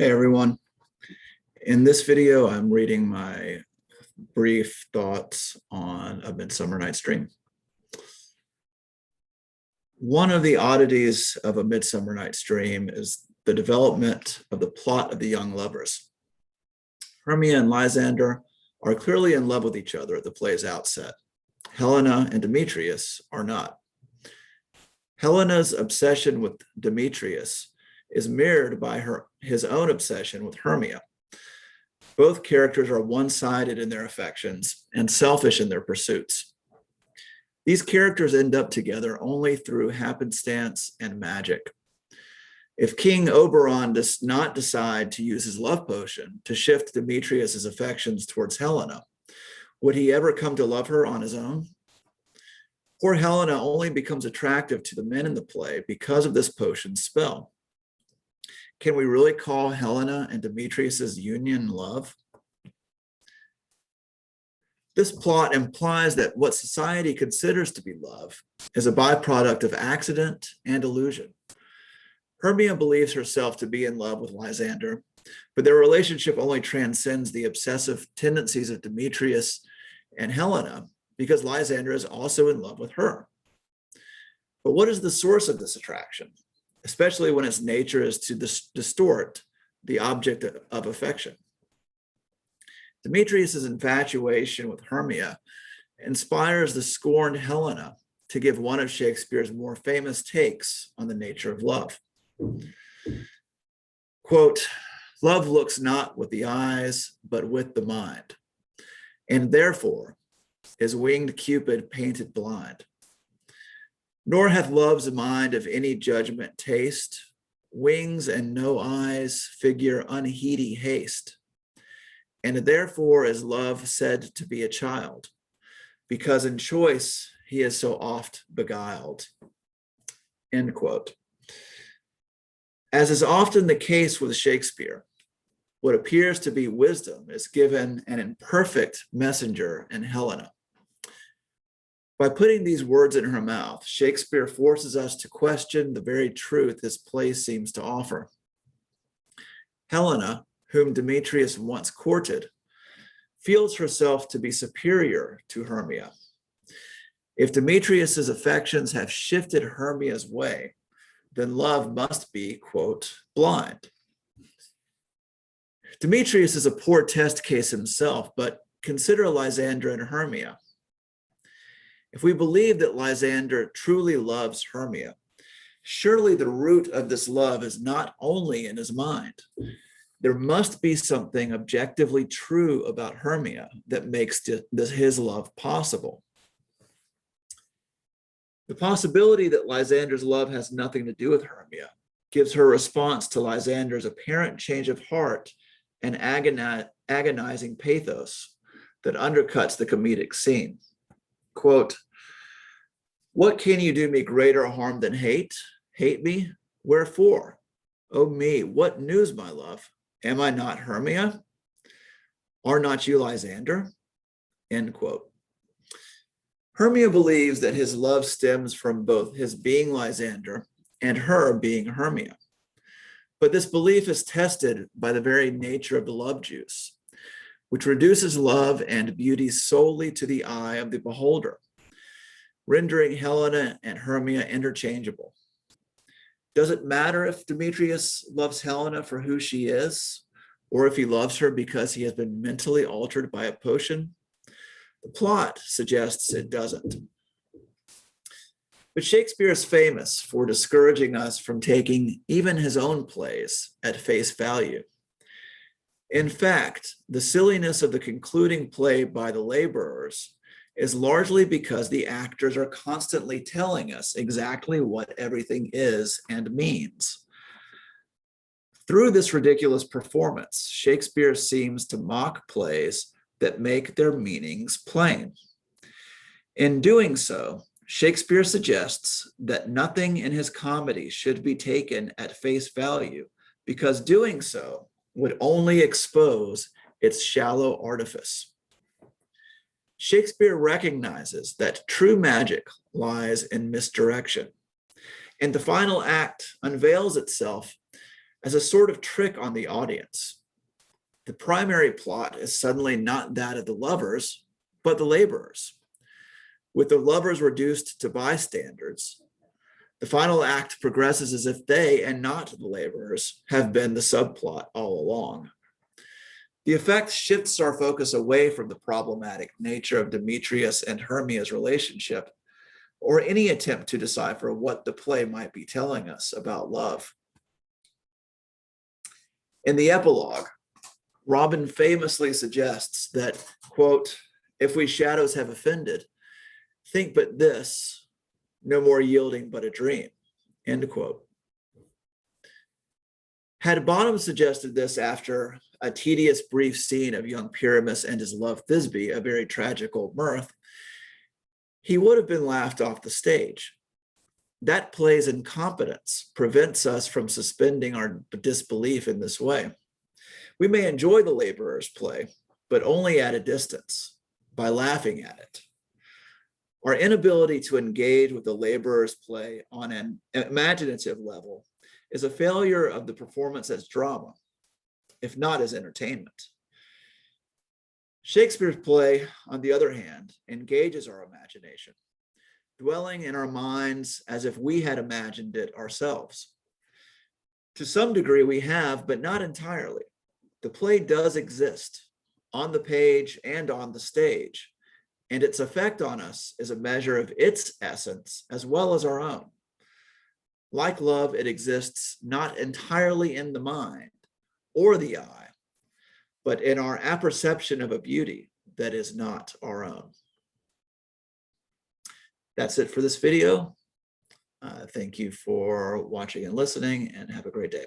Hey everyone. In this video, I'm reading my brief thoughts on A Midsummer Night's Dream. One of the oddities of A Midsummer Night's Dream is the development of the plot of the young lovers. Hermia and Lysander are clearly in love with each other at the play's outset. Helena and Demetrius are not. Helena's obsession with Demetrius is mirrored by his own obsession with Hermia. Both characters are one-sided in their affections and selfish in their pursuits. These characters end up together only through happenstance and magic. If King Oberon does not decide to use his love potion to shift Demetrius's affections towards Helena, would he ever come to love her on his own? Poor Helena only becomes attractive to the men in the play because of this potion's spell. Can we really call Helena and Demetrius's union love? This plot implies that what society considers to be love is a byproduct of accident and illusion. Hermia believes herself to be in love with Lysander, but their relationship only transcends the obsessive tendencies of Demetrius and Helena because Lysander is also in love with her. But what is the source of this attraction, especially when its nature is to distort the object of affection? Demetrius's infatuation with Hermia inspires the scorned Helena to give one of Shakespeare's more famous takes on the nature of love. Quote, "Love looks not with the eyes, but with the mind, and therefore is winged Cupid painted blind. Nor hath love's mind of any judgment taste, wings and no eyes figure unheedy haste. And therefore is love said to be a child, because in choice he is so oft beguiled." End quote. As is often the case with Shakespeare, what appears to be wisdom is given an imperfect messenger in Helena. By putting these words in her mouth, Shakespeare forces us to question the very truth this play seems to offer. Helena, whom Demetrius once courted, feels herself to be superior to Hermia. If Demetrius's affections have shifted Hermia's way, then love must be, quote, blind. Demetrius is a poor test case himself, but consider Lysander and Hermia. If we believe that Lysander truly loves Hermia, surely the root of this love is not only in his mind. There must be something objectively true about Hermia that makes his love possible. The possibility that Lysander's love has nothing to do with Hermia gives her response to Lysander's apparent change of heart and agonizing pathos that undercuts the comedic scene. Quote, "What can you do me greater harm than hate? Hate me? Wherefore? Oh me, what news, my love? Am I not Hermia? Are not you Lysander?" End quote. Hermia believes that his love stems from both his being Lysander and her being Hermia. But this belief is tested by the very nature of the love juice, which reduces love and beauty solely to the eye of the beholder, rendering Helena and Hermia interchangeable. Does it matter if Demetrius loves Helena for who she is, or if he loves her because he has been mentally altered by a potion? The plot suggests it doesn't. But Shakespeare is famous for discouraging us from taking even his own plays at face value. In fact, the silliness of the concluding play by the laborers is largely because the actors are constantly telling us exactly what everything is and means. Through this ridiculous performance, Shakespeare seems to mock plays that make their meanings plain. In doing so, Shakespeare suggests that nothing in his comedy should be taken at face value, because doing so would only expose its shallow artifice. Shakespeare recognizes that true magic lies in misdirection, and the final act unveils itself as a sort of trick on the audience. The primary plot is suddenly not that of the lovers, but the laborers. With the lovers reduced to bystanders, the final act progresses as if they, and not the laborers, have been the subplot all along. The effect shifts our focus away from the problematic nature of Demetrius and Hermia's relationship, or any attempt to decipher what the play might be telling us about love. In the epilogue, Robin famously suggests that, quote, "If we shadows have offended, think but this, no more yielding but a dream," end quote. Had Bonham suggested this after a tedious brief scene of young Pyramus and his love Thisbe, a very tragical mirth, he would have been laughed off the stage. That play's incompetence prevents us from suspending our disbelief in this way. We may enjoy the laborer's play, but only at a distance, by laughing at it. Our inability to engage with the laborer's play on an imaginative level is a failure of the performance as drama, if not as entertainment. Shakespeare's play, on the other hand, engages our imagination, dwelling in our minds as if we had imagined it ourselves. To some degree we have, but not entirely. The play does exist on the page and on the stage, and its effect on us is a measure of its essence as well as our own. Like love, it exists not entirely in the mind or the eye, but in our apperception of a beauty that is not our own. That's it for this video. Thank you for watching and listening, and have a great day.